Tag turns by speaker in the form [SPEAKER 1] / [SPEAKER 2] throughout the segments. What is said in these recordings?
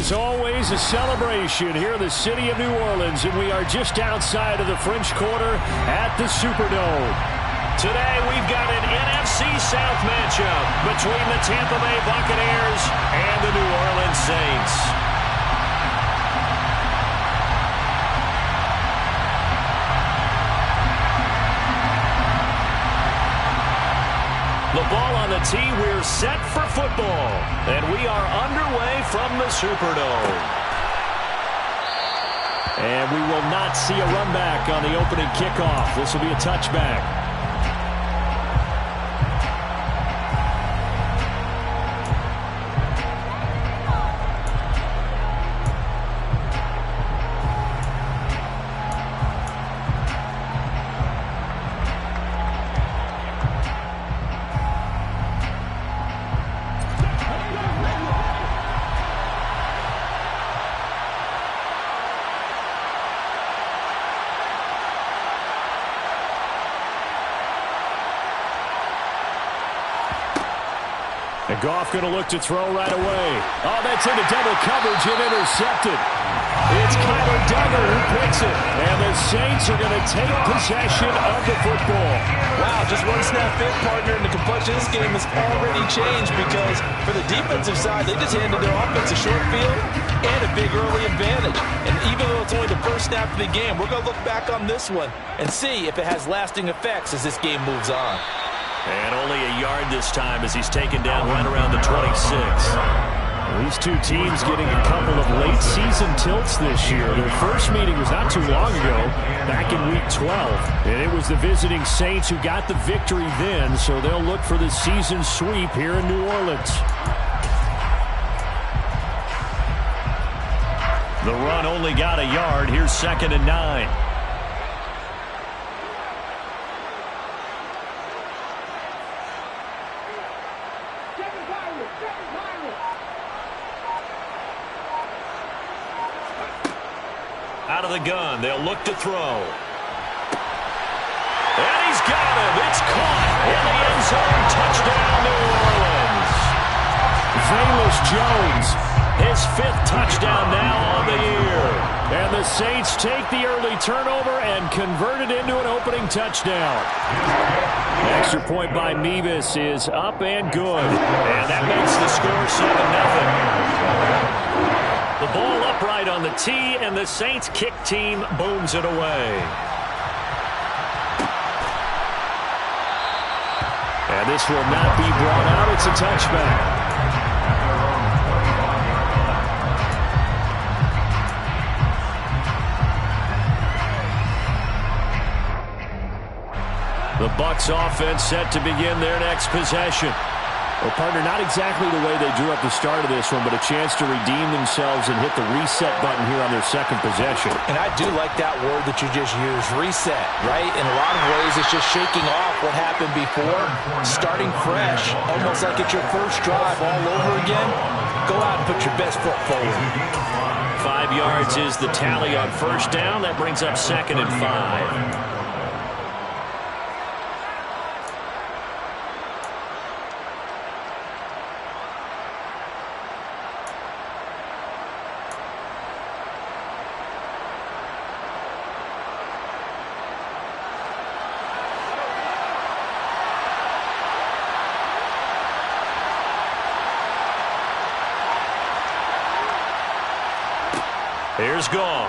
[SPEAKER 1] is always a celebration here in the city of New Orleans, and we are just outside of the French Quarter at the Superdome. Today, we've got an NFC South matchup between the Tampa Bay Buccaneers and the New Orleans Saints. The ball on the tee, we're set for football. And we are underway from the Superdome. And we will not see a run back on the opening kickoff. This will be a touchback. And Goff going to look to throw right away. Oh, that's into double coverage and intercepted. It's Kyler Duggar who picks it. And the Saints are going to take possession of the football.
[SPEAKER 2] Wow, just one snap in, partner, and the complexion of this game has already changed because for the defensive side, they just handed their offense a short field and a big early advantage. And even though it's only the first snap of the game, we're going to look back on this one and see if it has lasting effects as this game moves on.
[SPEAKER 1] And only a yard this time as he's taken down right around the 26. Well, these two teams getting a couple of late season tilts this year. Their first meeting was not too long ago, back in week 12. And it was the visiting Saints who got the victory then, so they'll look for the season sweep here in New Orleans. The run only got a yard. Here's 2nd and 9. Out of the gun, they'll look to throw. And he's got him. It's caught in the end zone. Touchdown, New Orleans. Velus Jones, his 5th touchdown now on the year. And the Saints take the early turnover and convert it into an opening touchdown. Extra point by Mevis is up and good. And that makes the score 7-0. The ball upright on the tee, and the Saints kick team booms it away. And this will not be brought out. It's a touchback. The Bucs offense set to begin their next possession. Well, partner, not exactly the way they drew up the start of this one, but a chance to redeem themselves and hit the reset button here on their second possession.
[SPEAKER 2] And I do like that word that you just used, reset, right? In a lot of ways, it's just shaking off what happened before, starting fresh, almost like it's your first drive all over again. Go out and put your best foot forward.
[SPEAKER 1] 5 yards is the tally on first down. That brings up 2nd and 5. Here's Goff.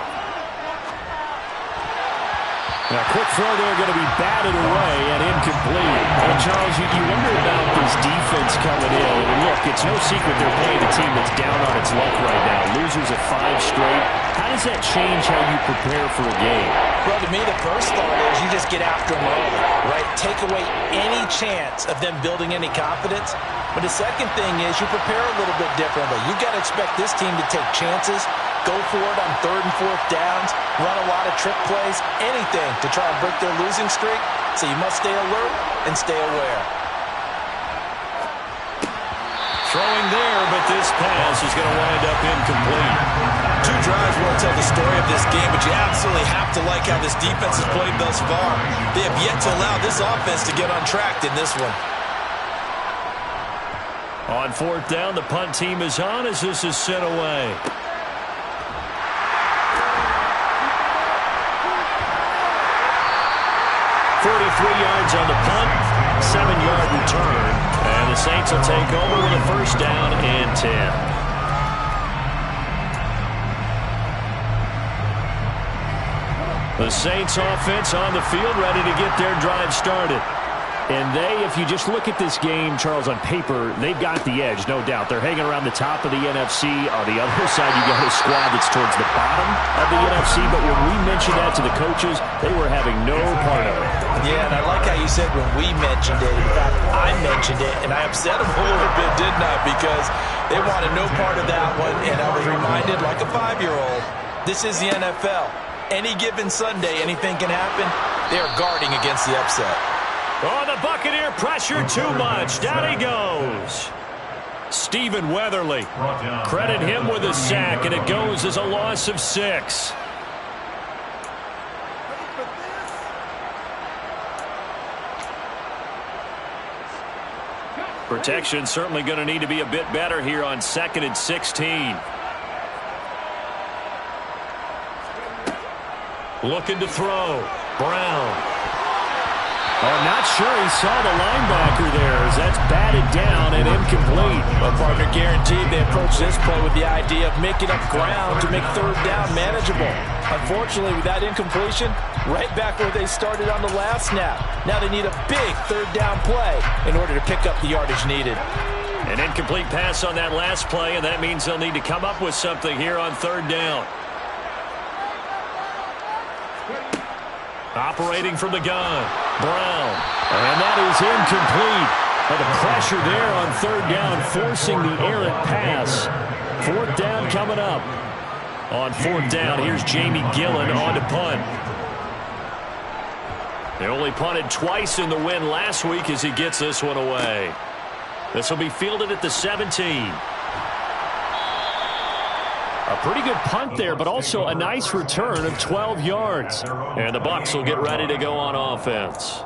[SPEAKER 1] Now, quick throw there, going to be batted away and incomplete. Well, Charles, you wonder about this defense coming in. And look, it's no secret they're playing a team that's down on its luck right now. Losers of 5 straight. How does that change how you prepare for a game?
[SPEAKER 2] Well, to me, the first thought is you just get after them early, right? Take away any chance of them building any confidence. But the second thing is you prepare a little bit differently. You've got to expect this team to take chances, go for it on 3rd and 4th downs, run a lot of trick plays, anything to try and break their losing streak. So you must stay alert and stay aware.
[SPEAKER 1] Throwing there, but this pass is going to wind up incomplete.
[SPEAKER 2] 2 drives won't tell the story of this game, but you absolutely have to like how this defense has played thus far. They have yet to allow this offense to get untracked in this one.
[SPEAKER 1] On 4th down, the punt team is on as this is sent away. yards on the punt, 7-yard return, and the Saints will take over with a first down and 10. The Saints offense on the field, ready to get their drive started. And if you just look at this game, Charles, on paper, they've got the edge, no doubt. They're hanging around the top of the NFC. On the other side, you got a squad that's towards the bottom of the NFC. But when we mentioned that to the coaches, they were having no part of it.
[SPEAKER 2] Yeah, and I like how you said when we mentioned it. In fact, I mentioned it, and I upset them a little bit, didn't I? Because they wanted no part of that one, and I was reminded, like a 5-year-old, this is the NFL. Any given Sunday, anything can happen. They are guarding against the upset.
[SPEAKER 1] Oh, the Buccaneer pressure too much. Down he goes. Stephen Weatherly. Credit him with a sack, and it goes as a loss of 6. Protection certainly going to need to be a bit better here on 2nd and 16. Looking to throw. Brown. Oh, not sure he saw the linebacker there as that's batted down and incomplete.
[SPEAKER 2] Well, partner, guaranteed they approach this play with the idea of making up ground to make 3rd down manageable. Unfortunately, with that incompletion, right back where they started on the last snap. Now they need a big 3rd down play in order to pick up the yardage needed.
[SPEAKER 1] An incomplete pass on that last play, and that means they'll need to come up with something here on 3rd down. Operating from the gun, Brown. And that is incomplete. And the pressure there on 3rd down, forcing the errant pass. 4th down coming up. On 4th down, here's Jamie Gillen on to punt. They only punted twice in the win last week as he gets this one away. This will be fielded at the 17. A pretty good punt there, but also a nice return of 12 yards. And the Bucs will get ready to go on offense.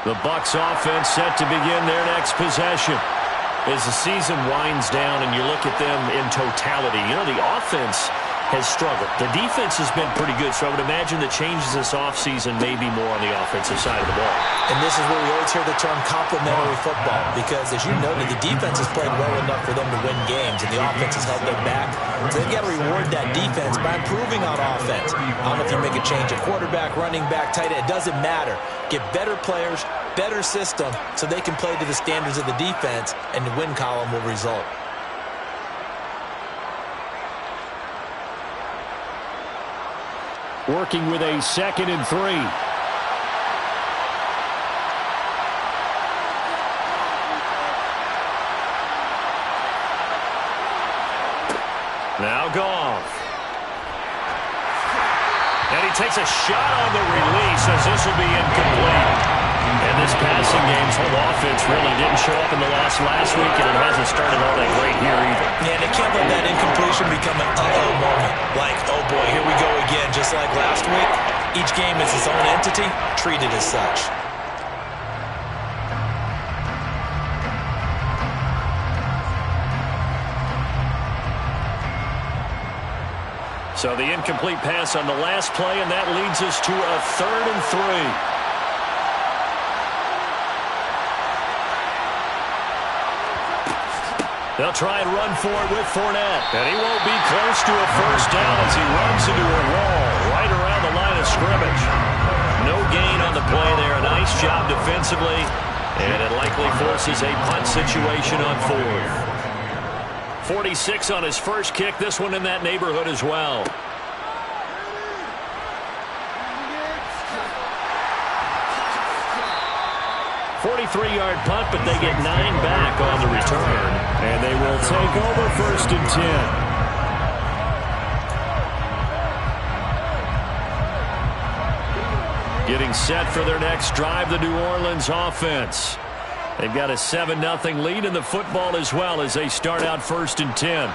[SPEAKER 1] The Bucs offense set to begin their next possession. As the season winds down and you look at them in totality, you know, the offense has struggled. The defense has been pretty good, so I would imagine the changes this offseason may be more on the offensive side of the ball.
[SPEAKER 2] And this is where we always hear the term complementary football, because as you noted, the defense has played well enough for them to win games, and the offense has held them back. So they've got to reward that defense by improving on offense. I don't know if you make a change at quarterback, running back, tight end, it doesn't matter. Get better players, better system, so they can play to the standards of the defense, and the win column will result.
[SPEAKER 1] Working with a 2nd and 3. Now Goff. And he takes a shot on the release as this will be incomplete. And this passing game's whole offense really didn't show up in the loss last week, and it hasn't started all that great here either.
[SPEAKER 2] Yeah, they can't let that incompletion become an uh-oh moment. Like, oh boy, here we go again, just like last week. Each game is its own entity, treated as such.
[SPEAKER 1] So the incomplete pass on the last play, and that leads us to a 3rd and 3. They'll try and run for it with Fournette. And he won't be close to a first down as he runs into a wall right around the line of scrimmage. No gain on the play there. A nice job defensively. And it likely forces a punt situation on 4th. 46 on his first kick. This one in that neighborhood as well. .43-yard punt, but they get 9 back on the return. And they will take over 1st and 10. Getting set for their next drive, the New Orleans offense. They've got a 7-0 lead in the football as well as they start out 1st and 10.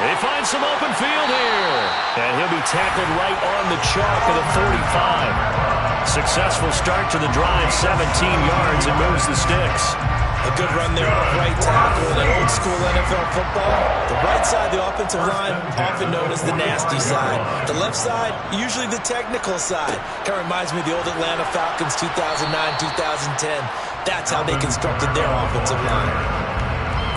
[SPEAKER 1] He finds some open field here. And he'll be tackled right on the chalk of the 45. Successful start to the drive, 17 yards, and moves the sticks.
[SPEAKER 2] A good run there off right tackle in an old-school NFL football. The right side, the offensive line, often known as the nasty side. The left side, usually the technical side. Kind of reminds me of the old Atlanta Falcons 2009-2010. That's how they constructed their offensive line.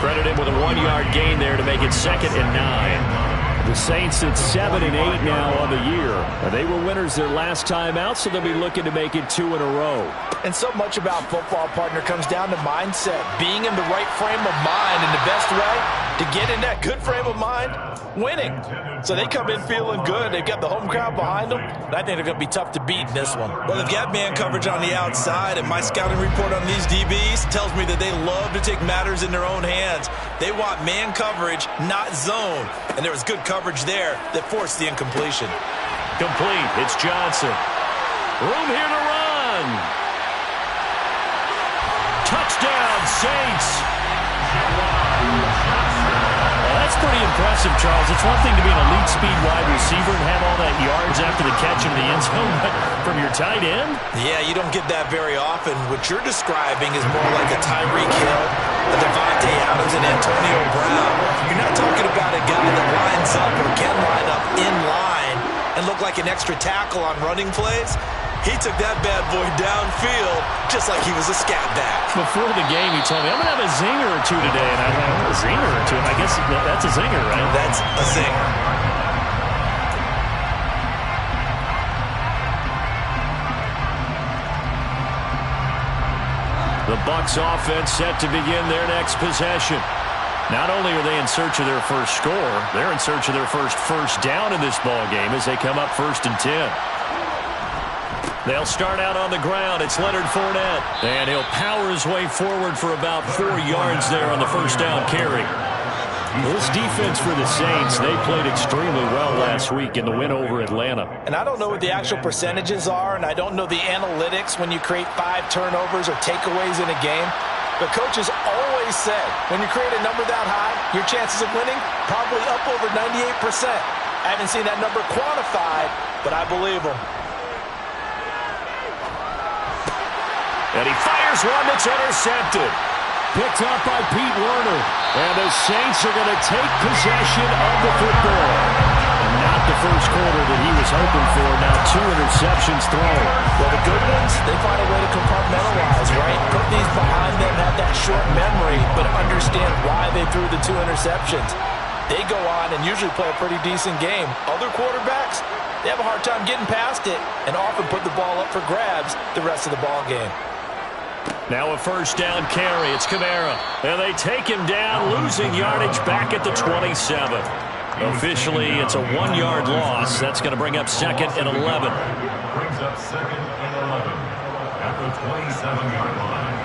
[SPEAKER 1] Credit him with a 1-yard gain there to make it 2nd and 9. The Saints at 7 and 8 now on the year. They were winners their last time out, so they'll be looking to make it 2 in a row.
[SPEAKER 2] And so much about football, partner, comes down to mindset. Being in the right frame of mind, and the best way to get in that good frame of mind, winning. So they come in feeling good. They've got the home crowd behind them. And I think they're going to be tough to beat in this one. Well, they've got man coverage on the outside, and my scouting report on these DBs tells me that they love to take matters in their own hands. They want man coverage, not zone. And there was good coverage there that forced the incompletion.
[SPEAKER 1] Complete. It's Johnson. Room here to run. Touchdown, Saints. Well, that's pretty impressive, Charles. It's one thing to be an elite speed wide receiver and have all that yards after the catch into the end zone, but from your tight end?
[SPEAKER 2] Yeah, you don't get that very often. What you're describing is more like a Tyreek Hill, a Devontae Adams, and Antonio Brown. You're not talking about a guy that lines up or can line up in line and look like an extra tackle on running plays. He took that bad boy downfield just like he was a scat back.
[SPEAKER 1] Before the game, he told me, I'm going to have a zinger or two today. And I went, a zinger or two? I guess that's a zinger, right?
[SPEAKER 2] That's a zinger.
[SPEAKER 1] The Bucs offense set to begin their next possession. Not only are they in search of their first score, they're in search of their first down in this ball game as they come up 1st and 10. They'll start out on the ground. It's Leonard Fournette. And he'll power his way forward for about 4 yards there on the first down carry. This defense for the Saints, they played extremely well last week in the win over Atlanta.
[SPEAKER 2] And I don't know what the actual percentages are, and I don't know the analytics when you create 5 turnovers or takeaways in a game. But coaches always say, when you create a number that high, your chances of winning probably up over 98%. I haven't seen that number quantified, but I believe them.
[SPEAKER 1] And he fires one that's intercepted. Picked up by Pete Werner. And the Saints are going to take possession of the football. And not the first quarter that he was hoping for. Now 2 interceptions thrown.
[SPEAKER 2] Well, the good ones, they find a way to compartmentalize, right? Put these behind them, have that short memory, but understand why they threw the 2 interceptions. They go on and usually play a pretty decent game. Other quarterbacks, they have a hard time getting past it and often put the ball up for grabs the rest of the ball game.
[SPEAKER 1] Now a first down carry. It's Kamara. And they take him down, losing yardage back at the 27. Officially, it's a 1-yard loss. That's going to bring up 2nd and 11.
[SPEAKER 3] Brings up 2nd and 11 at the 27-yard line.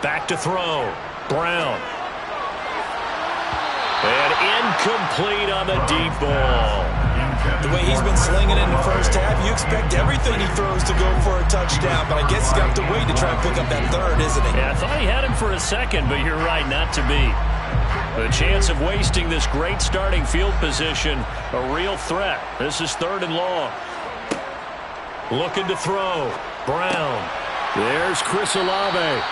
[SPEAKER 1] Back to throw. Brown. And incomplete on the deep ball.
[SPEAKER 2] The way he's been slinging in the first half, you expect everything he throws to go for a touchdown, but I guess he's got to wait to try and pick up that 3rd, isn't he?
[SPEAKER 1] Yeah, I thought he had him for a second, but you're right, not to be. The chance of wasting this great starting field position, a real threat. This is 3rd and long. Looking to throw. Brown. There's Chris Olave.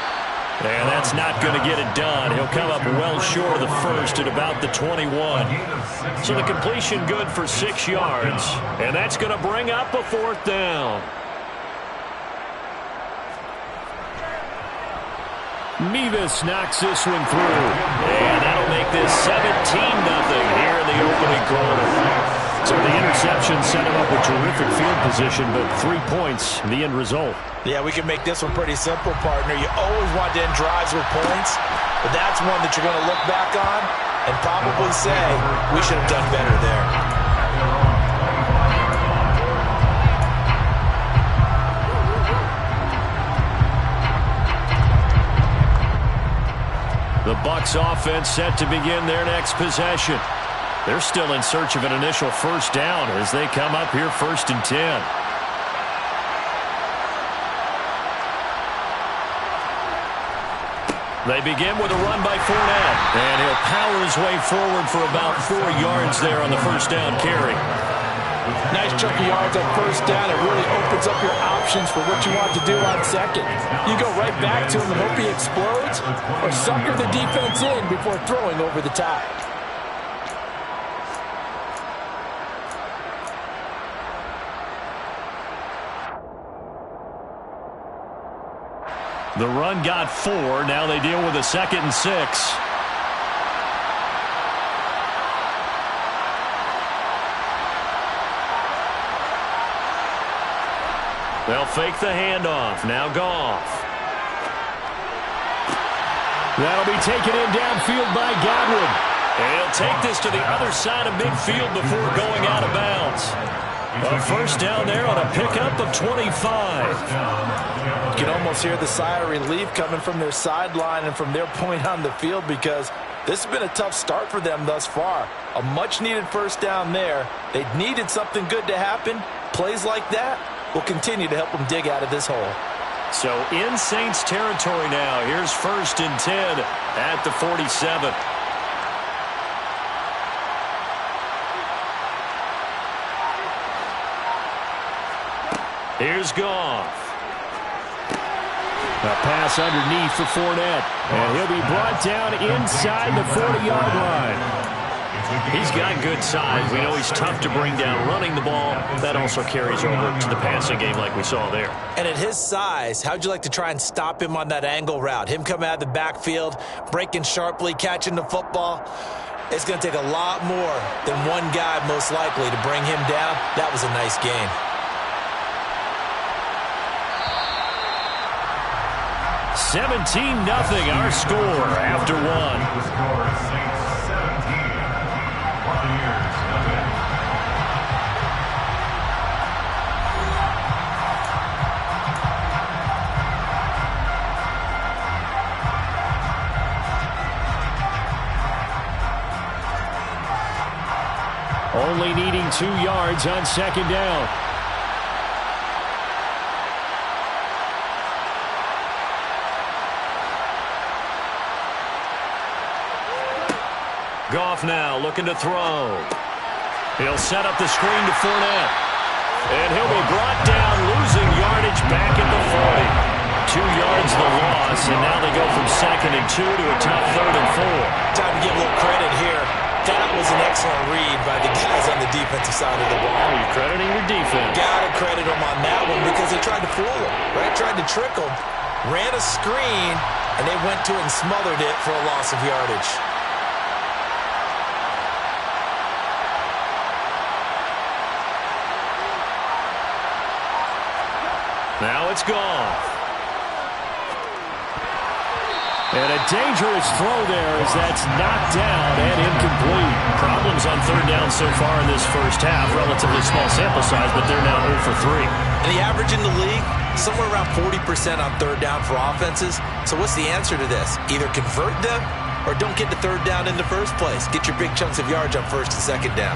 [SPEAKER 1] And that's not going to get it done. He'll come up well short of the first at about the 21. So the completion good for 6 yards. And that's going to bring up a 4th down. Mevis knocks this one through. And that'll make this 17-0 here in the opening quarter. So the interception set him up with terrific field position, but 3 points in the end result.
[SPEAKER 2] Yeah, we can make this one pretty simple, partner. You always want to end drives with points, but that's one that you're going to look back on and probably say, we should have done better there.
[SPEAKER 1] The Bucs offense set to begin their next possession. They're still in search of an initial first down as they come up here 1st and 10. They begin with a run by Fournette. And he'll power his way forward for about 4 yards there on the first down carry.
[SPEAKER 2] Nice chunk of yards on first down. It really opens up your options for what you want to do on second. You go right back to him and hope he explodes, or sucker the defense in before throwing over the top.
[SPEAKER 1] The run got 4. Now they deal with a 2nd and 6. They'll fake the handoff. Now Goff. That'll be taken in downfield by Godwin. And he'll take this to the other side of midfield before going out of bounds. A first down there on a pickup of 25.
[SPEAKER 2] You can almost hear the sigh of relief coming from their sideline and from their point on the field, because this has been a tough start for them thus far. A much-needed first down there. They needed something good to happen. Plays like that will continue to help them dig out of this hole.
[SPEAKER 1] So in Saints territory now. Here's 1st and 10 at the 47. Here's Goff. A pass underneath for Fournette. And he'll be brought down inside the 40-yard line. He's got good size. We know he's tough to bring down running the ball. That also carries over to the passing game like we saw there.
[SPEAKER 2] And at his size, how'd you like to try and stop him on that angle route? Him coming out of the backfield, breaking sharply, catching the football. It's going to take a lot more than one guy most likely to bring him down. That was a nice game.
[SPEAKER 1] $17-0 our score after one.
[SPEAKER 3] The score is Saints 17, Buccaneers nothing.
[SPEAKER 1] Only needing 2 yards on 2nd down. Goff now looking to throw. He'll set up the screen to Fournette. And he'll be brought down, losing yardage back at the 40. 2 yards the loss, and now they go from 2nd and 2 to a tough 3rd and 4.
[SPEAKER 2] Time to give a little credit here. That was an excellent read by the guys on the defensive side of the ball.
[SPEAKER 1] Oh, you're crediting your defense.
[SPEAKER 2] Gotta credit them on that one, because they tried to fool him, right? Tried to trick him. Ran a screen, and they went to it and smothered it for a loss of yardage.
[SPEAKER 1] Now it's Goff. And a dangerous throw there as that's knocked down and incomplete. Problems on 3rd down so far in this first half. Relatively small sample size, but they're now 0 for 3.
[SPEAKER 2] And the average in the league, somewhere around 40% on 3rd down for offenses. So what's the answer to this? Either convert them or don't get to 3rd down in the first place. Get your big chunks of yards on 1st and 2nd down.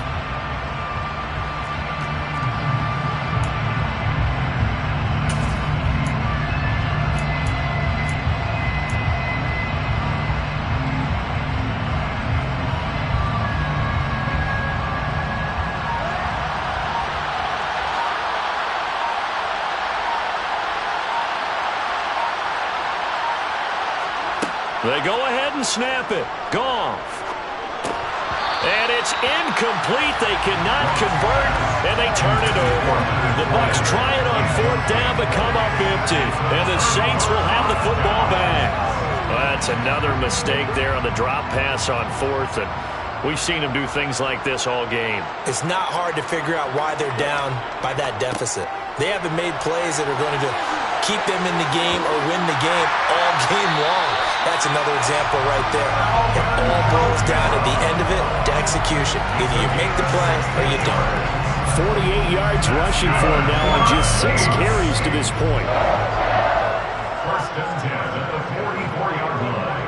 [SPEAKER 1] They go ahead and snap it. Goff. And it's incomplete. They cannot convert, and they turn it over. The Bucs try it on 4th down, but come up empty. And the Saints will have the football back. Well, that's another mistake there on the drop pass on 4th. And we've seen them do things like this all game.
[SPEAKER 2] It's not hard to figure out why they're down by that deficit. They haven't made plays that are going to keep them in the game or win the game all game long. That's another example right there. It all boils down at the end of it to execution. Either you make the play or you don't.
[SPEAKER 1] 48 yards rushing for him now on just 6 carries to this point.
[SPEAKER 3] 1st and 10 at the 44-yard line.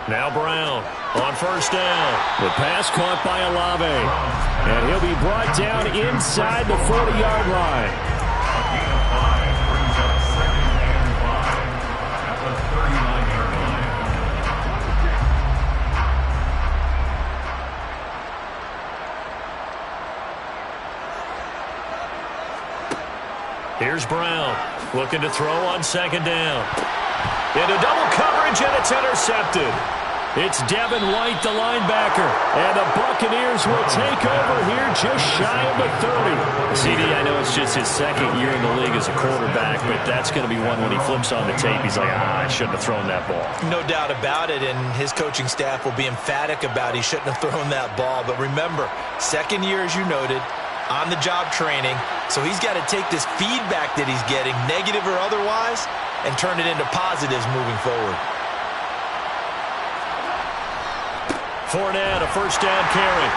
[SPEAKER 1] Now Brown on 1st down. The pass caught by Olave. And he'll be brought down inside the 40-yard line.
[SPEAKER 3] A gain of 5 brings up 2nd and 5 at the
[SPEAKER 1] Here's Brown looking to throw on second down. Into double coverage, and it's intercepted. It's Devin White, the linebacker, and the Buccaneers will take over here just shy of the 30. CD, I know it's just his second year in the league as a quarterback, but that's going to be one when he flips on the tape, he's like, I shouldn't have thrown that ball.
[SPEAKER 2] No doubt about it, and his coaching staff will be emphatic about he shouldn't have thrown that ball. But remember, second year, as you noted, on-the-job training, so he's got to take this feedback that he's getting, negative or otherwise, and turn it into positives moving forward.
[SPEAKER 1] Fournette, a first down carry.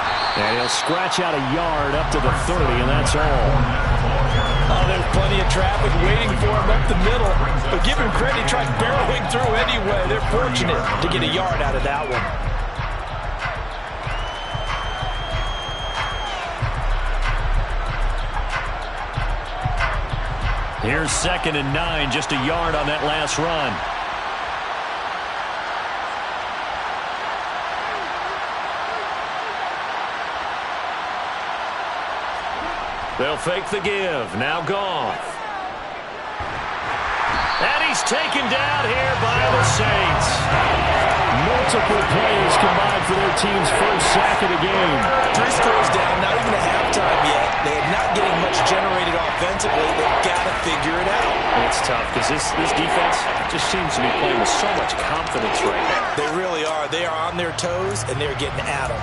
[SPEAKER 1] And he'll scratch out a yard up to the 30, and that's all.
[SPEAKER 2] Oh, there's plenty of traffic waiting for him up the middle. But give him credit, he tried barreling through anyway. They're fortunate to get a yard out of that one.
[SPEAKER 1] Here's 2nd and 9, just a yard on that last run. They'll fake the give. Now Goff. And he's taken down here by the Saints. Multiple plays combined for their team's first sack of the game.
[SPEAKER 2] 3 scores down, not even a halftime yet. They are not getting much generated offensively. They've got to figure it out.
[SPEAKER 1] It's tough because this defense just seems to be playing with so much confidence right now.
[SPEAKER 2] They really are. They are on their toes, and they're getting at them.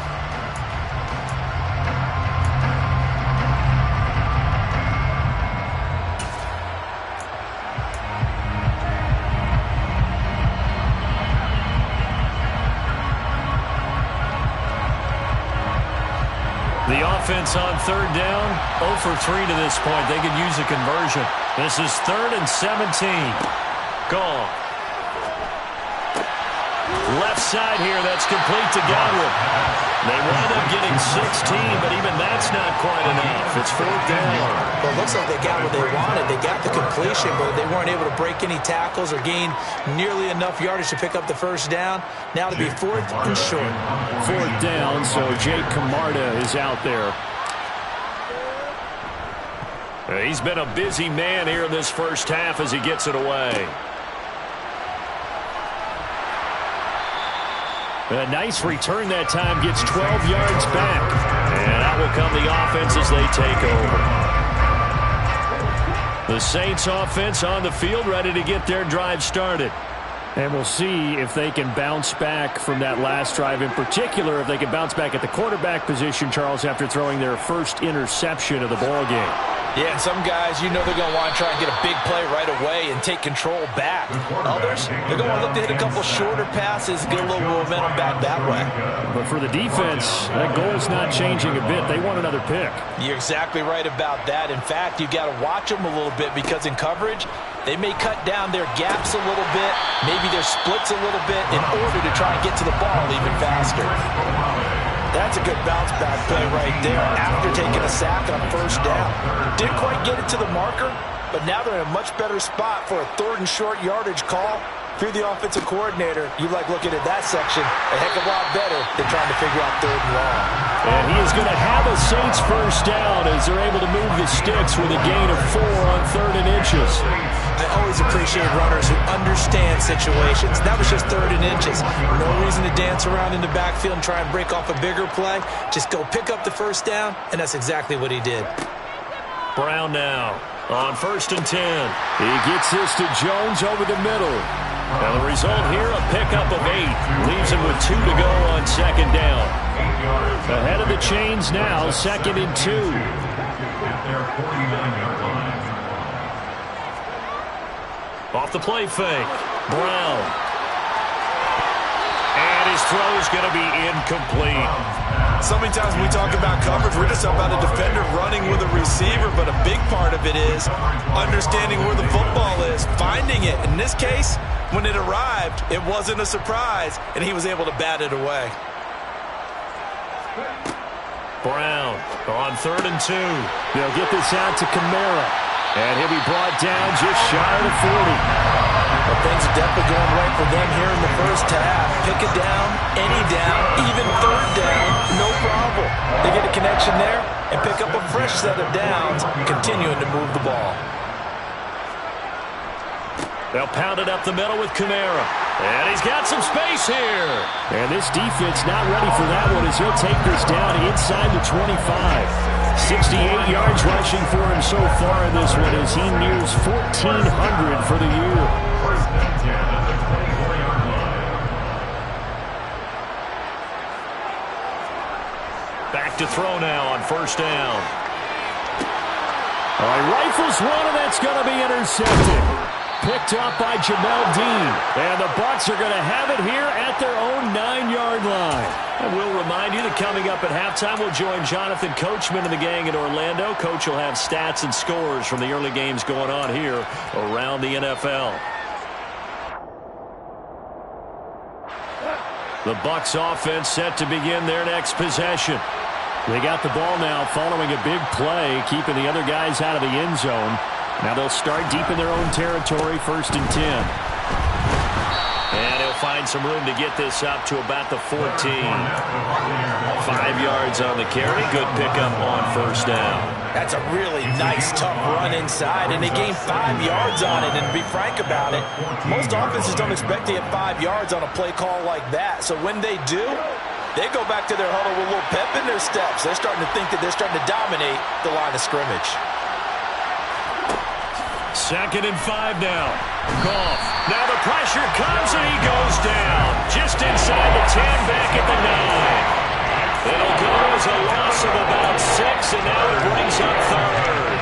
[SPEAKER 1] The offense on 3rd down, 0 for 3 to this point. They could use a conversion. This is 3rd and 17. Goff. Left side here, that's complete to Godwin. They wind up getting 16, but even that's not quite enough. It's 4th down.
[SPEAKER 2] Well, it looks like they got what they wanted. They got the completion, but they weren't able to break any tackles or gain nearly enough yardage to pick up the first down. Now to be 4th and short.
[SPEAKER 1] 4th down, so Jake Camarda is out there. He's been a busy man here in this first half as he gets it away. A nice return that time, gets 12 yards back. And out will come the offense as they take over. The Saints offense on the field, ready to get their drive started. And we'll see if they can bounce back from that last drive. In particular, if they can bounce back at the quarterback position, Charles, after throwing their first interception of the ball game.
[SPEAKER 2] Yeah, and some guys, you know they're going to want to try and get a big play right away and take control back. Others, they're going to look to hit a couple shorter passes, get a little momentum back that way.
[SPEAKER 1] But for the defense, that goal's not changing a bit. They want another pick.
[SPEAKER 2] You're exactly right about that. In fact, you've got to watch them a little bit because in coverage, they may cut down their gaps a little bit, maybe their splits a little bit in order to try and get to the ball even faster. That's a good bounce-back play right there after taking a sack on 1st down. Didn't quite get it to the marker, but now they're in a much better spot for a 3rd and short yardage call through the offensive coordinator. You like looking at that section a heck of a lot better than trying to figure out 3rd and long.
[SPEAKER 1] And he is going to have a Saints first down as they're able to move the sticks with a gain of 4 on 3rd and inches.
[SPEAKER 2] I always appreciate runners who understand situations. That was just 3rd and inches. No reason to dance around in the backfield and try and break off a bigger play. Just go pick up the first down, and that's exactly what he did.
[SPEAKER 1] Brown now on 1st and 10. He gets this to Jones over the middle. Now the result here, a pickup of 8. Leaves him with 2 to go on 2nd down. Ahead of the chains now, 2nd and 2. Off the play fake. Brown. And his throw is going to be incomplete.
[SPEAKER 2] So many times when we talk about coverage, we're just about a defender running with a receiver, but a big part of it is understanding where the football is, finding it. In this case, when it arrived, it wasn't a surprise, and he was able to bat it away.
[SPEAKER 1] Brown on 3rd and 2. They'll get this out to Kamara. And he'll be brought down just shy of the 40.
[SPEAKER 2] But things are definitely going right for them here in the first half. Pick it down, any down, even 3rd down, no problem. They get a connection there and pick up a fresh set of downs, continuing to move the ball.
[SPEAKER 1] They'll pound it up the middle with Kamara. And he's got some space here. And this defense not ready for that one as he'll take this down inside the 25. 68 yards rushing for him so far in this one as he nears 1,400 for the year.
[SPEAKER 3] First and 10 at the 24-yard line.
[SPEAKER 1] Back to throw now on first down. All right, rifles one, and that's going to be intercepted. Picked up by Jamel Dean. And the Bucs are going to have it here at their own 9-yard line. And we'll remind you that coming up at halftime, we'll join Jonathan Coachman and the gang in Orlando. Coach will have stats and scores from the early games going on here around the NFL. The Bucs offense set to begin their next possession. They got the ball now following a big play, keeping the other guys out of the end zone. Now they'll start deep in their own territory, 1st and 10. And he'll find some room to get this up to about the 14. 5 yards on the carry. Good pickup on first down.
[SPEAKER 2] That's a really nice, tough run inside, and they gained 5 yards on it. And to be frank about it, most offenses don't expect to get 5 yards on a play call like that. So when they do, they go back to their huddle with a little pep in their steps. They're starting to think that they're starting to dominate the line of scrimmage.
[SPEAKER 1] 2nd and 5 now. Goff. Now the pressure comes and he goes down. Just inside the 10, back at the 9. It'll go as a loss of about 6, and now it brings up 3rd.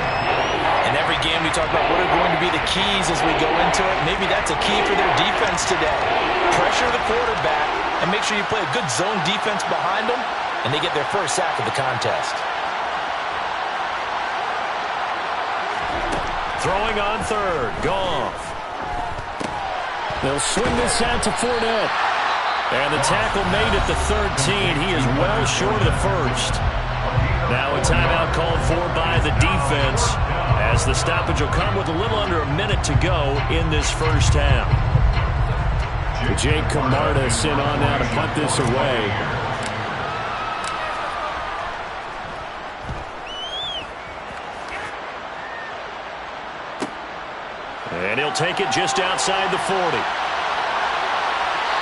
[SPEAKER 2] In every game we talk about what are going to be the keys as we go into it. Maybe that's a key for their defense today. Pressure the quarterback and make sure you play a good zone defense behind them, and they get their first sack of the contest.
[SPEAKER 1] Throwing on 3rd. Goff. They'll swing this out to Fournette. And the tackle made at the 13. He is well short of the 1st. Now a timeout called for by the defense as the stoppage will come with a little under a minute to go in this first half. Jake Camarda sent on now to punt this away. And he'll take it just outside the 40.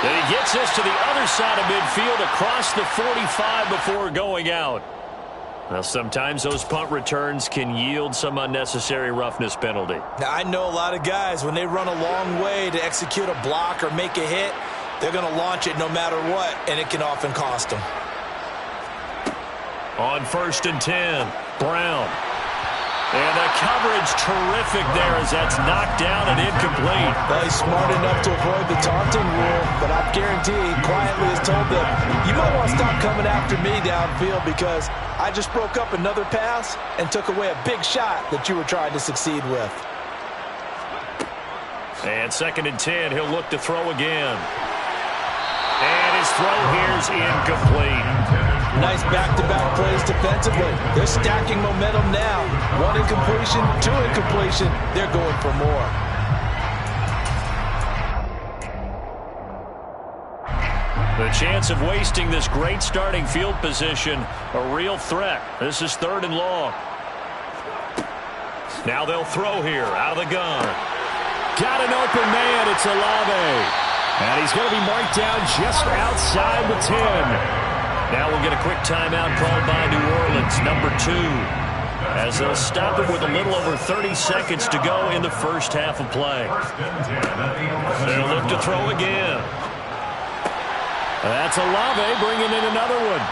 [SPEAKER 1] Then he gets this to the other side of midfield across the 45 before going out. Well, sometimes those punt returns can yield some unnecessary roughness penalty.
[SPEAKER 2] Now, I know a lot of guys, when they run a long way to execute a block or make a hit, they're going to launch it no matter what, and it can often cost them.
[SPEAKER 1] On 1st and 10, Brown. And the coverage terrific there as that's knocked down and incomplete.
[SPEAKER 2] Well, he's smart enough to avoid the taunting rule, but I guarantee he quietly has told them, you might want to stop coming after me downfield because I just broke up another pass and took away a big shot that you were trying to succeed with.
[SPEAKER 1] And 2nd and 10, he'll look to throw again. And his throw here's incomplete.
[SPEAKER 2] Nice back-to-back plays defensively. They're stacking momentum now. 1 incompletion, 2 incompletion. They're going for more.
[SPEAKER 1] The chance of wasting this great starting field position, a real threat. This is 3rd and long. Now they'll throw here out of the gun. Got an open man. It's Olave. And he's going to be marked down just outside the 10. Now we'll get a quick timeout called by New Orleans, number 2, as they'll stop it with a little over 30 seconds to go in the first half of play. They'll look to throw again. That's Olave bringing in another one.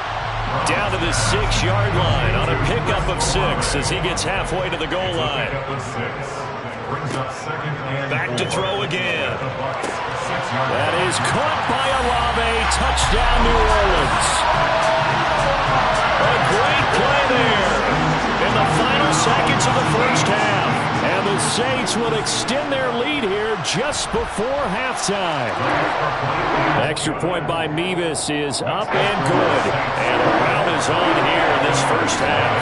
[SPEAKER 1] Down to the 6-yard line on a pickup of 6 as he gets halfway to the goal line. Back to throw again. That is caught by Olave. Touchdown, New Orleans. A great play there in the final seconds of the first half. And the Saints will extend their lead here just before halftime. Extra point by Mevis is up and good. And a round is on here in this first half.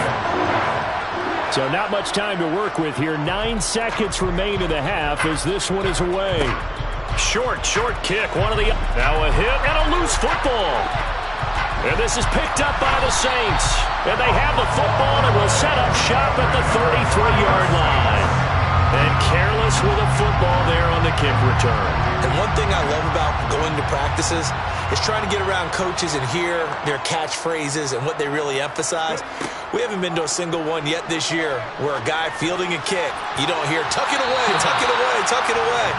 [SPEAKER 1] So not much time to work with here. 9 seconds remain in the half as this one is away. Short kick. One of the... Now a hit and a loose football. And this is picked up by the Saints. And they have the football and will set up shop at the 33-yard line. And careless with a football there on the kick return.
[SPEAKER 2] And one thing I love about going to practices is trying to get around coaches and hear their catchphrases and what they really emphasize. We haven't been to a single one yet this year where a guy fielding a kick, you don't hear, tuck it away, tuck it away, tuck it away.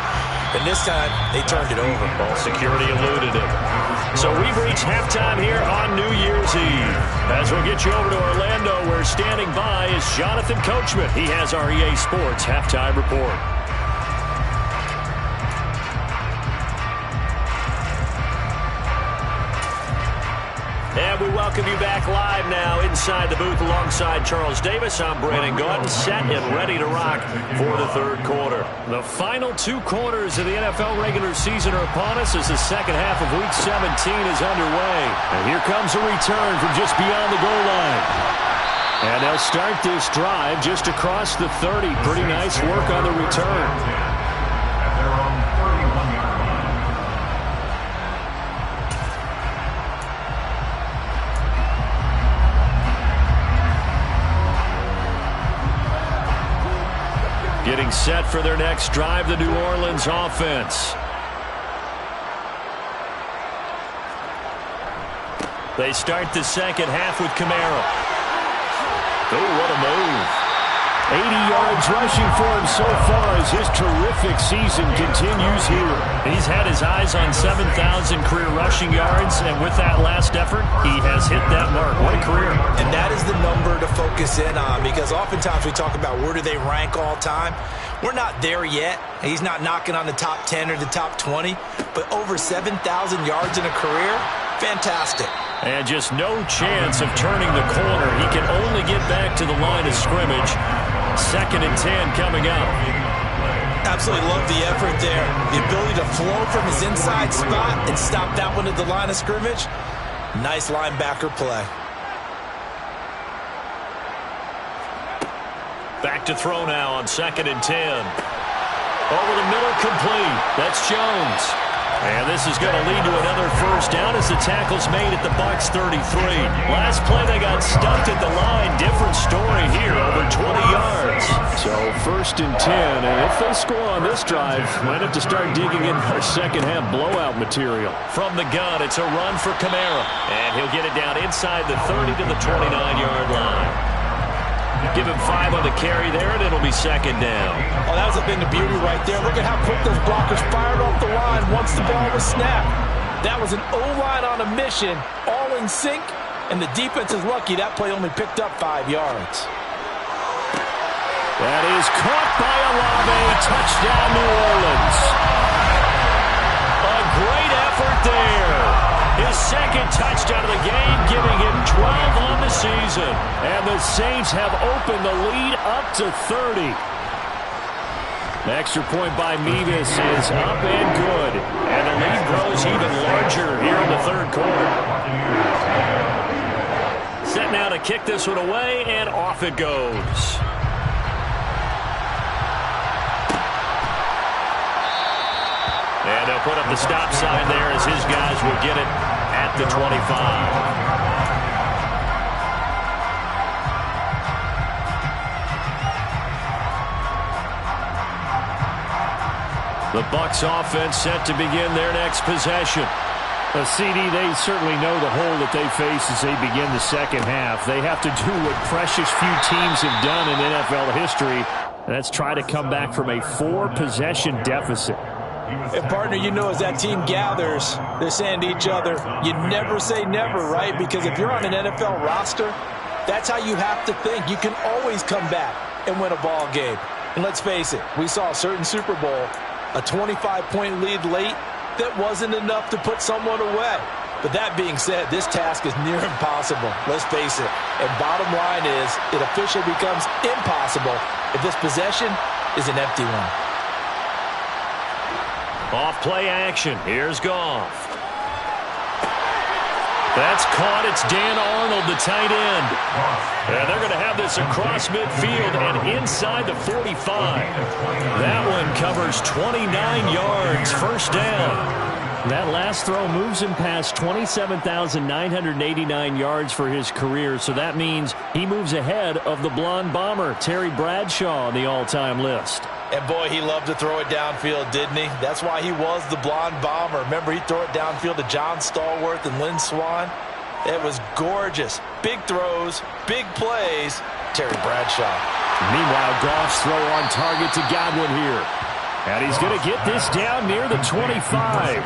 [SPEAKER 2] And this time, they turned it over.
[SPEAKER 1] Ball security eluded it. So we've reached halftime here on New Year's Eve. As we'll get you over to Orlando, where standing by is Jonathan Coachman. He has our EA Sports halftime report. And we welcome you back live now inside the booth alongside Charles Davis. I'm Brandon Gaudin, set and ready to rock for the third quarter. The final two quarters of the NFL regular season are upon us as the second half of Week 17 is underway. And here comes a return from just beyond the goal line. And they'll start this drive just across the 30. Pretty nice work on the return. Getting set for their next drive, the New Orleans offense. They start the second half with Kamara. Oh, what a move. 80 yards rushing for him so far as his terrific season continues here. He's had his eyes on 7,000 career rushing yards, and with that last effort, he has hit that mark. What a career.
[SPEAKER 2] And that is the number to focus in on, because oftentimes we talk about where do they rank all time. We're not there yet. He's not knocking on the top 10 or the top 20, but over 7,000 yards in a career, fantastic.
[SPEAKER 1] And just no chance of turning the corner. He can only get back to the line of scrimmage. 2nd and 10 coming up.
[SPEAKER 2] Absolutely love the effort there. The ability to flow from his inside spot and stop that one at the line of scrimmage. Nice linebacker play.
[SPEAKER 1] Back to throw now on 2nd and 10. Over the middle, complete. That's Jones. And this is going to lead to another first down as the tackle's made at the Bucs 33. Last play, they got stuffed at the line. Different story here, over 20 yards. So 1st and 10, and if they score on this drive, might have to start digging in our second half blowout material. From the gun, it's a run for Kamara. And he'll get it down inside the 30 to the 29-yard line. Give him 5 on the carry there, and it'll be 2nd down.
[SPEAKER 2] Oh, that was a thing of beauty right there. Look at how quick those blockers fired off the line once the ball was snapped. That was an O-line on a mission, all in sync, and the defense is lucky that play only picked up 5 yards.
[SPEAKER 1] That is caught by Olave. Touchdown, New Orleans. A great effort there. His 2nd touchdown of the game, giving him 12 on the season. And the Saints have opened the lead up to 30. The extra point by Mevis is up and good. And the lead grows even larger here in the third quarter. Set now to kick this one away, and off it goes. And they'll put up the stop sign there as his guys will get it at the 25. The Bucs offense set to begin their next possession. CD, they certainly know the hole that they face as they begin the second half. They have to do what precious few teams have done in NFL history, and that's try to come back from a 4-possession deficit.
[SPEAKER 2] And partner, you know, as that team gathers, they're saying to each other, you never say never, right? Because if you're on an NFL roster, that's how you have to think. You can always come back and win a ball game. And let's face it, we saw a certain Super Bowl, a 25-point lead late that wasn't enough to put someone away. But that being said, this task is near impossible. Let's face it. And bottom line is, it officially becomes impossible if this possession is an empty one.
[SPEAKER 1] Off play action. Here's Goff. That's caught. It's Dan Arnold, the tight end. And they're going to have this across midfield and inside the 45. That one covers 29 yards. First down. That last throw moves him past 27,989 yards for his career, so that means he moves ahead of the blonde bomber, Terry Bradshaw, on the all-time list.
[SPEAKER 2] And boy, he loved to throw it downfield, didn't he? That's why he was the blonde bomber. Remember, he'd throw it downfield to John Stallworth and Lynn Swann. It was gorgeous. Big throws, big plays. Terry Bradshaw.
[SPEAKER 1] Meanwhile, Goff's throw on target to Godwin here. And he's going to get this down near the 25.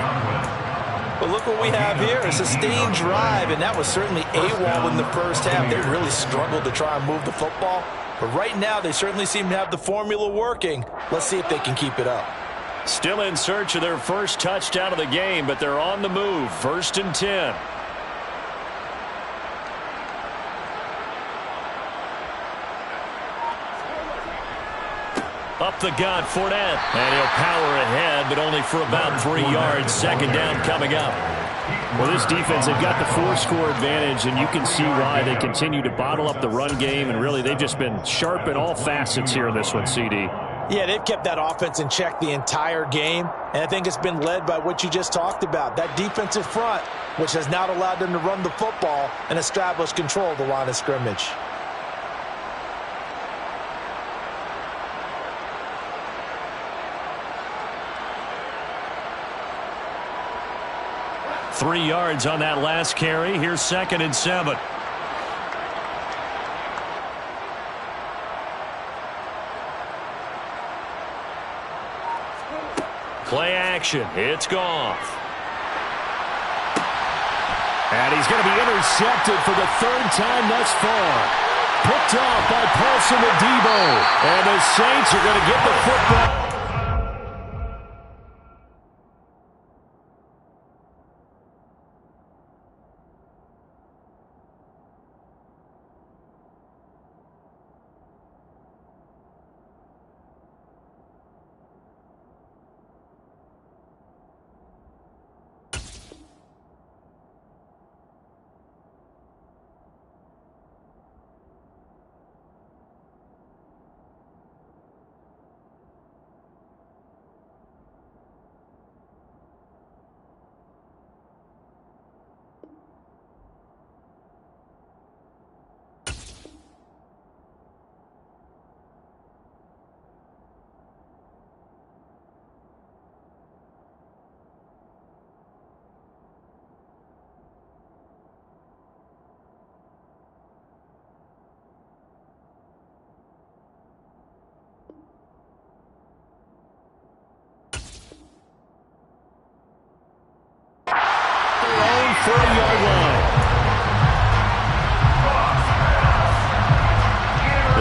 [SPEAKER 2] But look what we have here, a sustained drive, and that was certainly AWOL in the first half. They really struggled to try and move the football. But right now, they certainly seem to have the formula working. Let's see if they can keep it up.
[SPEAKER 1] Still in search of their first touchdown of the game, but they're on the move. 1st and 10. Up the gut, Fournette. And he'll power ahead, but only for about 3 yards. 2nd down coming up. Well, this defense, they've got the 4-score advantage, and you can see why they continue to bottle up the run game, and really they've just been sharp in all facets here in this one, CD.
[SPEAKER 2] Yeah, they've kept that offense in check the entire game, and I think it's been led by what you just talked about, that defensive front, which has not allowed them to run the football and establish control of the line of scrimmage.
[SPEAKER 1] Three yards on that last carry. Here's 2nd and 7. Play action. It's Goff. And he's going to be intercepted for the 3rd time thus far. Picked off by Paulson Adebo. And the Saints are going to get the football.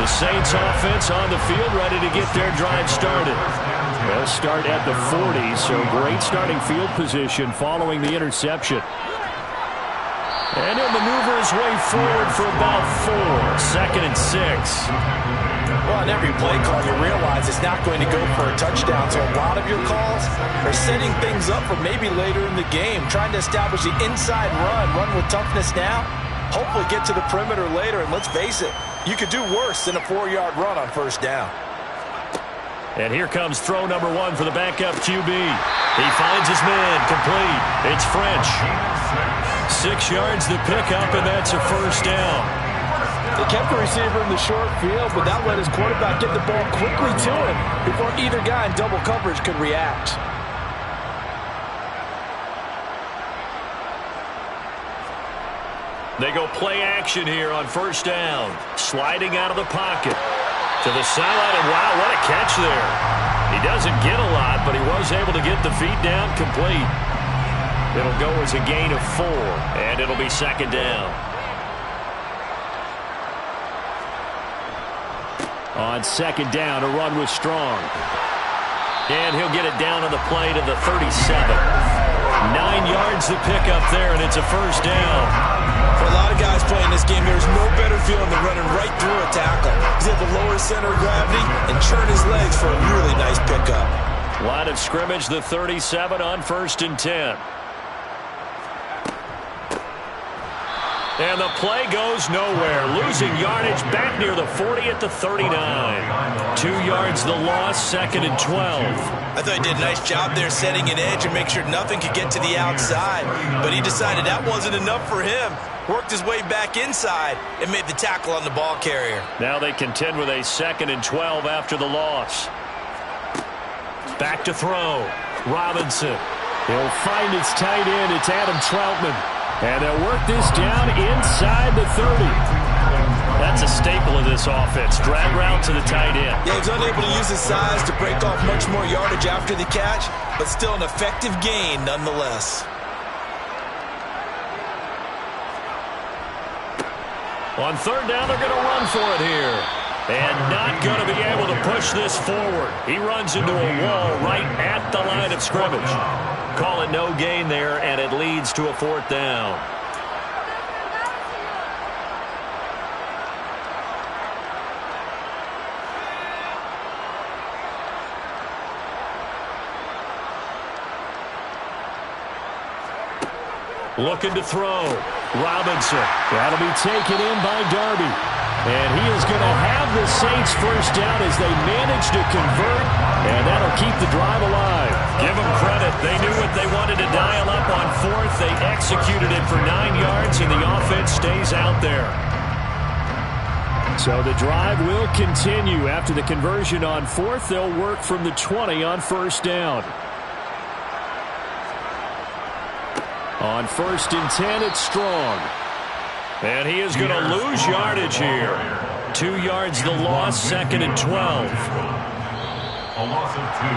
[SPEAKER 1] The Saints offense on the field, ready to get their drive started. They'll start at the 40, so great starting field position following the interception. And he'll maneuver his way forward for about 4. 2nd and 6.
[SPEAKER 2] Well, on every play call, you realize it's not going to go for a touchdown, so a lot of your calls are setting things up for maybe later in the game, trying to establish the inside run with toughness now, hopefully get to the perimeter later, and let's face it, you could do worse than a 4-yard run on 1st down.
[SPEAKER 1] And here comes throw number 1 for the backup QB. He finds his man, complete. It's French. 6 yards the pickup, and that's a 1st down.
[SPEAKER 2] They kept the receiver in the short field, but that let his quarterback get the ball quickly to him before either guy in double coverage could react.
[SPEAKER 1] They go play action here on 1st down. Sliding out of the pocket to the sideline, and wow, what a catch there. He doesn't get a lot, but he was able to get the feet down complete. It'll go as a gain of 4, and it'll be 2nd down. On 2nd down, a run with Strong. And he'll get it down on the play to the 37. 9 yards to pick up there, and it's a 1st down.
[SPEAKER 2] For a lot of guys playing this game, there's no better feeling than running right through a tackle. He's able to lower center of gravity and churn his legs for a really nice pickup.
[SPEAKER 1] Line of scrimmage, the 37 on 1st and 10. And the play goes nowhere. Losing yardage back near the 40 at the 39. 2 yards the loss, 2nd and 12.
[SPEAKER 2] I thought he did a nice job there setting an edge and make sure nothing could get to the outside. But he decided that wasn't enough for him. Worked his way back inside and made the tackle on the ball carrier.
[SPEAKER 1] Now they contend with a 2nd and 12 after the loss. Back to throw. Robinson. He'll find his tight end. It's Adam Troutman. And they'll work this down inside the 30. That's a staple of this offense. Drag route to the tight end.
[SPEAKER 2] Yeah, he's unable to use his size to break off much more yardage after the catch, but still an effective gain nonetheless.
[SPEAKER 1] On 3rd down, they're going to run for it here. And not going to be able to push this forward. He runs into a wall right at the line of scrimmage. Call it no gain there, and it leads to a 4th down. Looking to throw. Robinson. That'll be taken in by Darby. And he is going to have the Saints first down as they manage to convert, and that'll keep the drive alive. Give them credit. They knew what they wanted to dial up on 4th. They executed it for 9 yards, and the offense stays out there. So the drive will continue. After the conversion on 4th, they'll work from the 20 on 1st down. On 1st and 10, it's Strong. And he is going to lose yardage here. 2 yards the loss, 2nd and 12.
[SPEAKER 3] A loss of 2.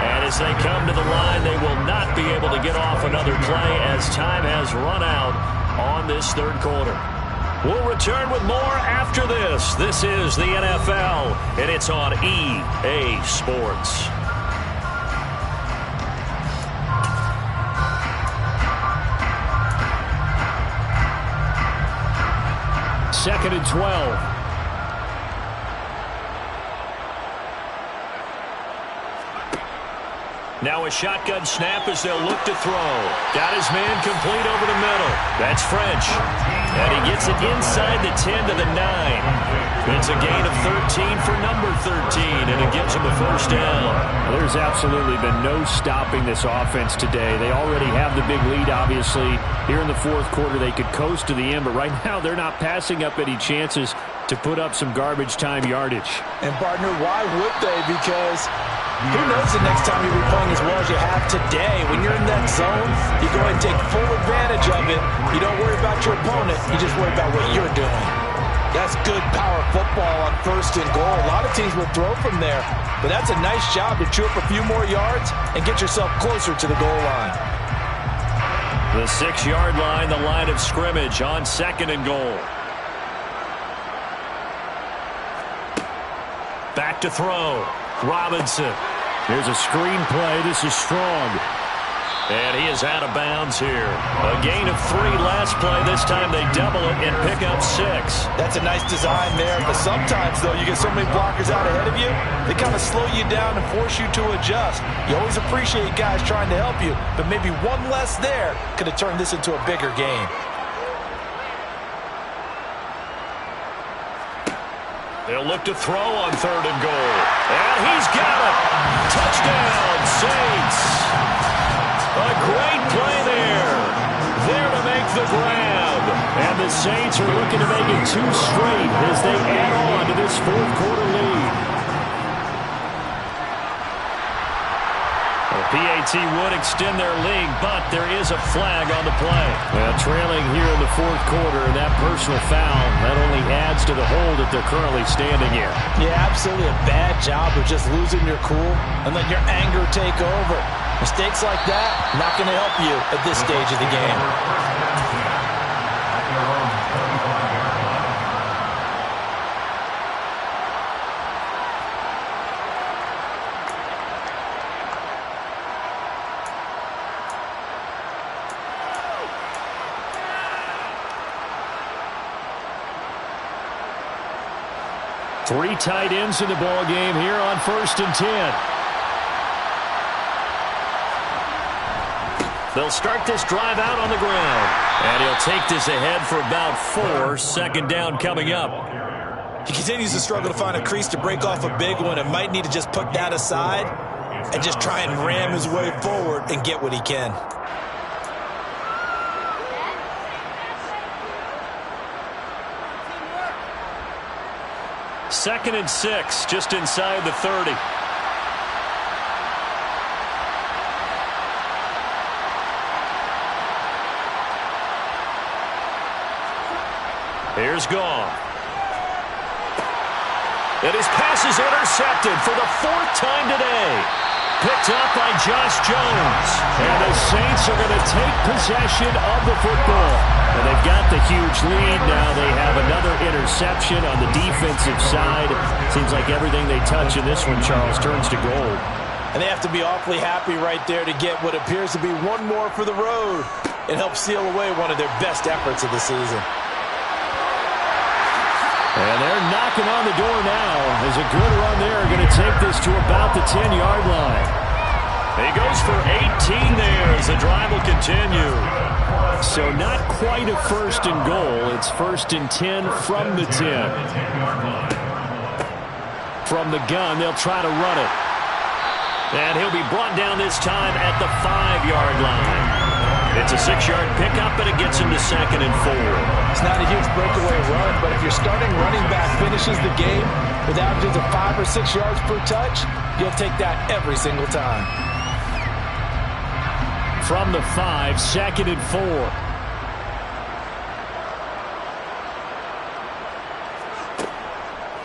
[SPEAKER 1] And as they come to the line, they will not be able to get off another play as time has run out on this 3rd quarter. We'll return with more after this. This is the NFL, and it's on EA Sports. Second and 12. Now a shotgun snap as they'll look to throw. Got his man complete over the middle. That's French. And he gets it inside the 10 to the 9. It's a gain of 13 for number 13, and it gives him a first down. There's absolutely been no stopping this offense today. They already have the big lead, obviously. Here in the 4th quarter, they could coast to the end, but right now they're not passing up any chances to put up some garbage time yardage.
[SPEAKER 2] And, partner, why would they? Because who knows the next time you'll be playing as well as you have today. When you're in that zone, you go and take full advantage of it. You don't worry about your opponent. You just worry about what you're doing. That's good power football on 1st and goal. A lot of teams will throw from there, but that's a nice job to chew up a few more yards and get yourself closer to the goal line.
[SPEAKER 1] The 6-yard line, the line of scrimmage on 2nd and goal. Back to throw. Robinson. Here's a screen play. This is Strong. And he is out of bounds here. A gain of 3 last play. This time they double it and pick up 6.
[SPEAKER 2] That's a nice design there, but sometimes, though, you get so many blockers out ahead of you, they kind of slow you down and force you to adjust. You always appreciate guys trying to help you, but maybe one less there could have turned this into a bigger game.
[SPEAKER 1] They'll look to throw on 3rd and goal. And he's got it. Touchdown, Saints. A great play there. There to make the grab. And the Saints are looking to make it 2 straight as they add on to this 4th quarter lead. PAT would extend their lead, but there is a flag on the play. Well, trailing here in the 4th quarter, and that personal foul, that only adds to the hole that they're currently standing in.
[SPEAKER 2] Yeah, absolutely a bad job of just losing your cool and letting your anger take over. Mistakes like that, not going to help you at this stage of the game.
[SPEAKER 1] 3 tight ends in the ball game here on 1st and 10. They'll start this drive out on the ground. And he'll take this ahead for about 4. Second down coming up.
[SPEAKER 2] He continues to struggle to find a crease to break off a big one and might need to just put that aside and just try and ram his way forward and get what he can.
[SPEAKER 1] Second and 6, just inside the 30. Here's Goff. And his pass is intercepted for the 4th time today. Picked up by Josh Jones. And the Saints are going to take possession of the football. And they've got the huge lead. Now they have another interception on the defensive side. Seems like everything they touch in this one, Charles, turns to gold.
[SPEAKER 2] And they have to be awfully happy right there to get what appears to be one more for the road. It helps seal away one of their best efforts of the season.
[SPEAKER 1] And they're knocking on the door now. There's a good run there. Going to take this to about the 10-yard line. He goes for 18 there as the drive will continue. So not quite a first and goal. It's first and 10 from the 10. From the gun, they'll try to run it. And he'll be brought down this time at the 5-yard line. It's a 6-yard pickup, and it gets him to second and 4.
[SPEAKER 2] It's not a huge breakaway run, but if your starting running back finishes the game with averages of 5 or 6 yards per touch, you'll take that every single time.
[SPEAKER 1] From the 5, second and 4.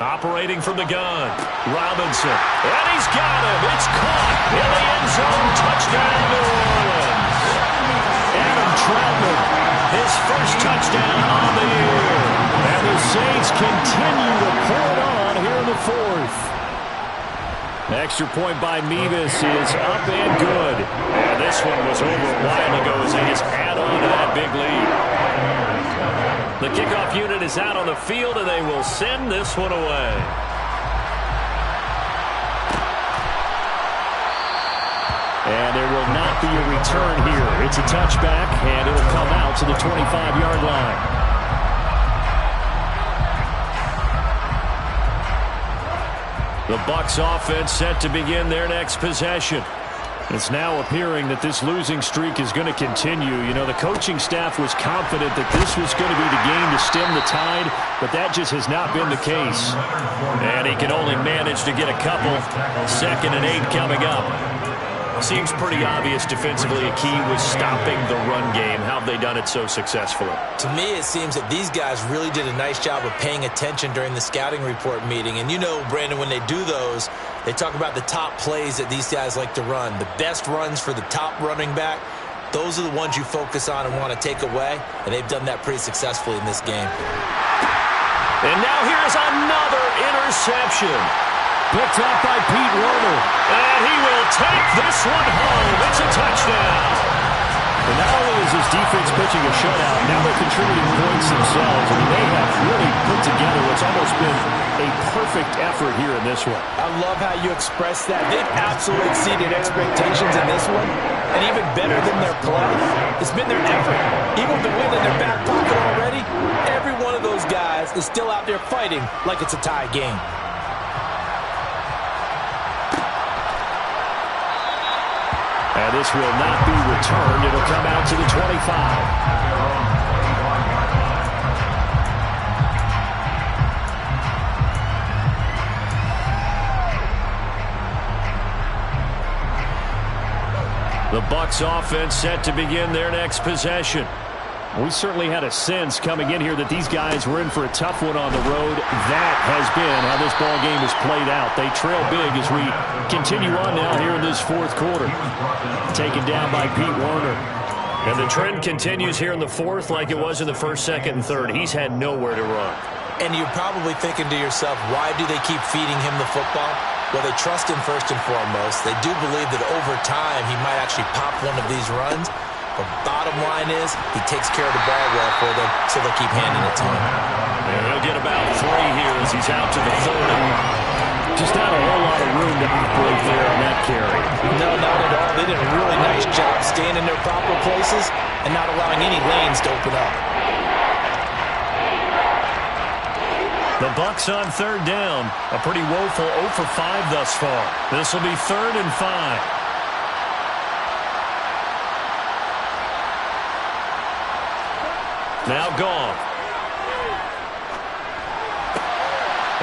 [SPEAKER 1] Operating from the gun, Robinson. And he's got him. It's caught in the end zone. Touchdown, New Orleans. Adam Troutman, his first touchdown on the year. And the Saints continue to pour it on here in the 4th. Extra point by Mevis is up and good. And this one was over a while ago as they just add on to that big lead. The kickoff unit is out on the field, and they will send this one away. And there will not be a return here. It's a touchback, and it will come out to the 25-yard line. The Bucs offense set to begin their next possession. It's now appearing that this losing streak is going to continue. You know, the coaching staff was confident that this was going to be the game to stem the tide, but that just has not been the case. And he can only manage to get a couple. Second and 8 coming up. Seems pretty obvious defensively a key was stopping the run game. How have they done it so successfully?
[SPEAKER 2] To me, it seems that these guys really did a nice job of paying attention during the scouting report meeting. And you know, Brandon, when they do those, they talk about the top plays that these guys like to run. The best runs for the top running back, those are the ones you focus on and want to take away. And they've done that pretty successfully in this game.
[SPEAKER 1] And now here's another interception. Picked up by Pete Werner. And he will take this one home. It's a touchdown. And not only is his defense pitching a shutout, now they're contributing points themselves. I mean, they have really put together what's almost been a perfect effort here in this one.
[SPEAKER 2] I love how you express that. They've absolutely exceeded expectations in this one. And even better than their play, it's been their effort. Even with the win in their back pocket already, every one of those guys is still out there fighting like it's a tie game.
[SPEAKER 1] And this will not be returned. It'll come out to the 25. The Bucs offense set to begin their next possession. We certainly had a sense coming in here that these guys were in for a tough one on the road. That has been how this ball game has played out. They trail big as we continue on now here in this 4th quarter. Taken down by Pete Werner. And the trend continues here in the 4th like it was in the 1st, 2nd, and 3rd. He's had nowhere to run.
[SPEAKER 2] And you're probably thinking to yourself, why do they keep feeding him the football? Well, they trust him first and foremost. They do believe that over time he might actually pop one of these runs. But bottom line is, he takes care of the ball well for them, so they'll keep handing it to him.
[SPEAKER 1] And he'll get about 3 here as he's out to the 30. Just not a whole lot of room to operate there on that carry.
[SPEAKER 2] No, not at all. They did a really nice job staying in their proper places and not allowing any lanes to open up.
[SPEAKER 1] The Bucs on third down. A pretty woeful 0 for 5 thus far. This will be 3rd and 5. Now Goff.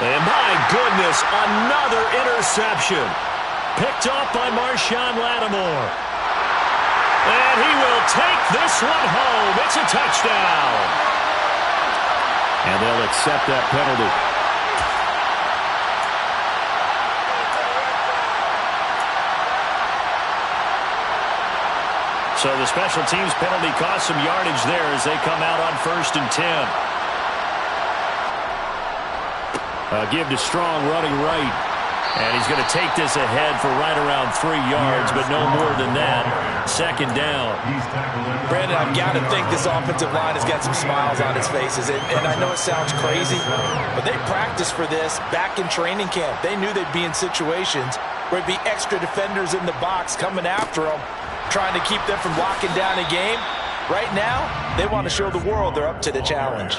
[SPEAKER 1] And my goodness, another interception. Picked off by Marshawn Lattimore. And he will take this one home. It's a touchdown. And they'll accept that penalty. So the special teams penalty cost some yardage there as they come out on 1st and 10. Give to Strong running right. And he's going to take this ahead for right around 3 yards, but no more than that. 2nd down.
[SPEAKER 2] Brandon, I've got to think this offensive line has got some smiles on its faces. And I know it sounds crazy, but they practiced for this back in training camp. They knew they'd be in situations where it'd be extra defenders in the box coming after them, trying to keep them from locking down a game. Right now, they want to show the world they're up to the challenge.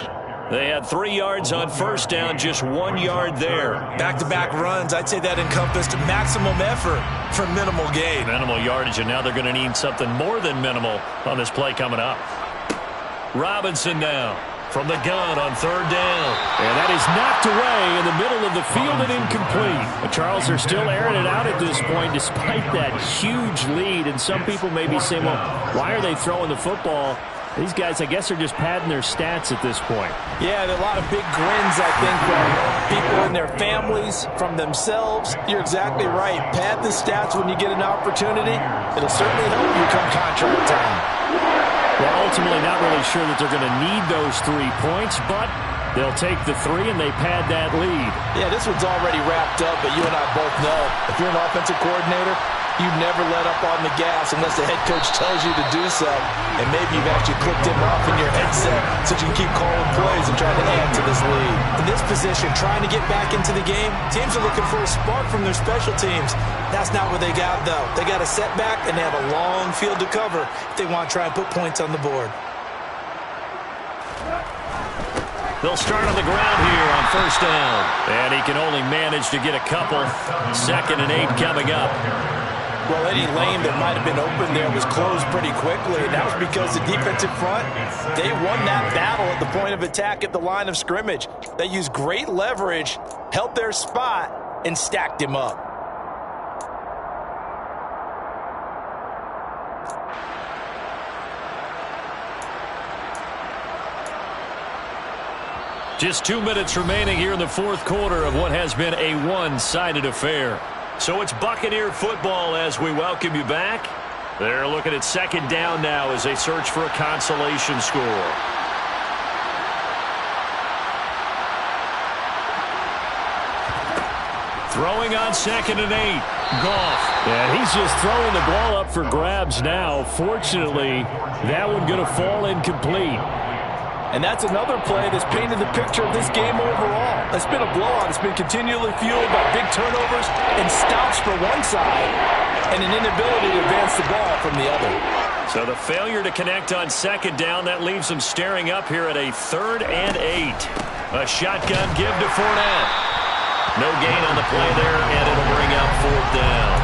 [SPEAKER 1] They had 3 yards on 1st down, just 1 yard there.
[SPEAKER 2] Back-to-back runs, I'd say that encompassed maximum effort for minimal gain.
[SPEAKER 1] Minimal yardage, and now they're going to need something more than minimal on this play coming up. Robinson now from the gun on 3rd down. And that is knocked away in the middle of the field and incomplete. But Charles, are still airing it out at this point despite that huge lead. And some people may be saying, well, why are they throwing the football? These guys, I guess, are just padding their stats at this point.
[SPEAKER 2] Yeah, there are a lot of big grins, I think, from people and their families, from themselves. You're exactly right. Pad the stats when you get an opportunity. It'll certainly help you come contract time.
[SPEAKER 1] Well, ultimately, not really sure that they're going to need those 3 points, but they'll take the 3 and they pad that lead.
[SPEAKER 2] Yeah, this one's already wrapped up, but you and I both know if you're an offensive coordinator, you never let up on the gas unless the head coach tells you to do so. And maybe you've actually clicked him off in your headset so you can keep calling plays and trying to add to this lead. In this position, trying to get back into the game, teams are looking for a spark from their special teams. That's not what they got, though. They got a setback, and they have a long field to cover if they want to try and put points on the board.
[SPEAKER 1] They'll start on the ground here on 1st down. And he can only manage to get a couple. 2nd and 8 coming up.
[SPEAKER 2] Well, any lane that might have been open there was closed pretty quickly, and that was because the defensive front, they won that battle at the point of attack at the line of scrimmage. They used great leverage, held their spot, and stacked him up.
[SPEAKER 1] Just 2 minutes remaining here in the 4th quarter of what has been a one-sided affair. So it's Buccaneer football as we welcome you back. They're looking at 2nd down now as they search for a consolation score. Throwing on 2nd and 8. Goff. And he's just throwing the ball up for grabs now. Fortunately, that one going to fall incomplete.
[SPEAKER 2] And that's another play that's painted the picture of this game overall. It's been a blowout. It's been continually fueled by big turnovers and stops for one side and an inability to advance the ball from the other.
[SPEAKER 1] So the failure to connect on 2nd down, that leaves them staring up here at a 3rd and 8. A shotgun give to Fournette. No gain on the play there, and it'll bring up 4th down.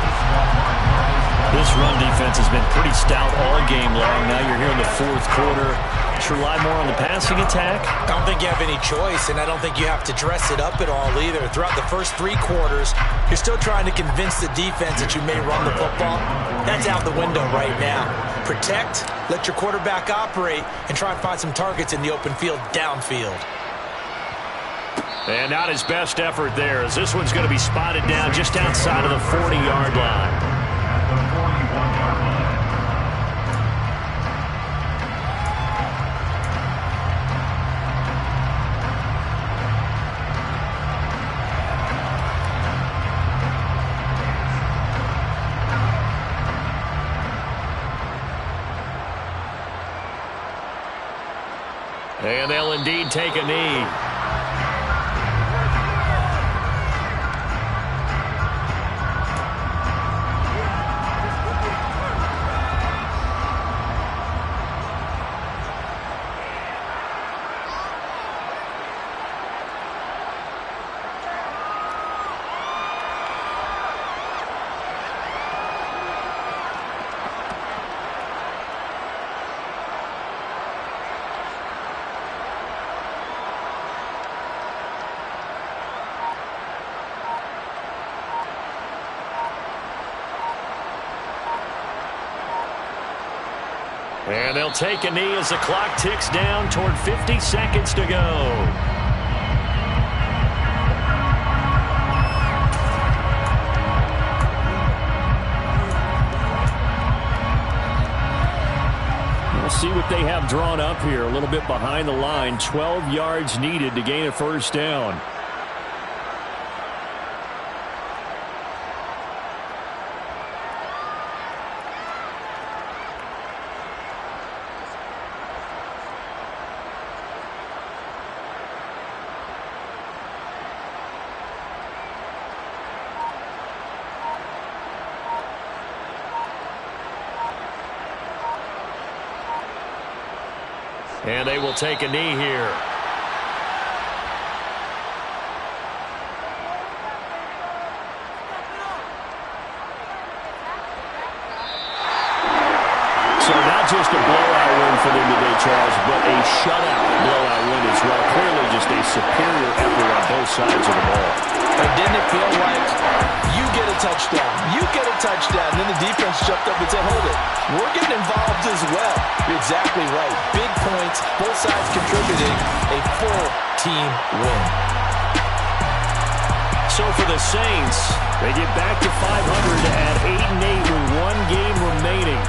[SPEAKER 1] This run defense has been pretty stout all game long. Now you're here in the 4th quarter. Should rely more on the passing attack?
[SPEAKER 2] I don't think you have any choice, and I don't think you have to dress it up at all either. Throughout the first 3 quarters, you're still trying to convince the defense that you may run the football. That's out the window right now. Protect, let your quarterback operate, and try and find some targets in the open field downfield.
[SPEAKER 1] And not his best effort there, as this one's going to be spotted down just outside of the 40-yard line. And they'll indeed take a knee. They'll take a knee as the clock ticks down toward 50 seconds to go. We'll see what they have drawn up here. A little bit behind the line. 12 yards needed to gain a first down. And they will take a knee here. So not just a blowout win for them today, Charles, but a shutout blowout win as well. Clearly just a superior effort on both sides of the ball.
[SPEAKER 2] And didn't it feel like you get a touchdown, you get a touchdown, and then the defense jumped up and said, hold it, we're getting involved as well. You're exactly right. Big points, both sides contributing, a full team win.
[SPEAKER 1] So for the Saints, they get back to 500 at 8-8 with one game remaining.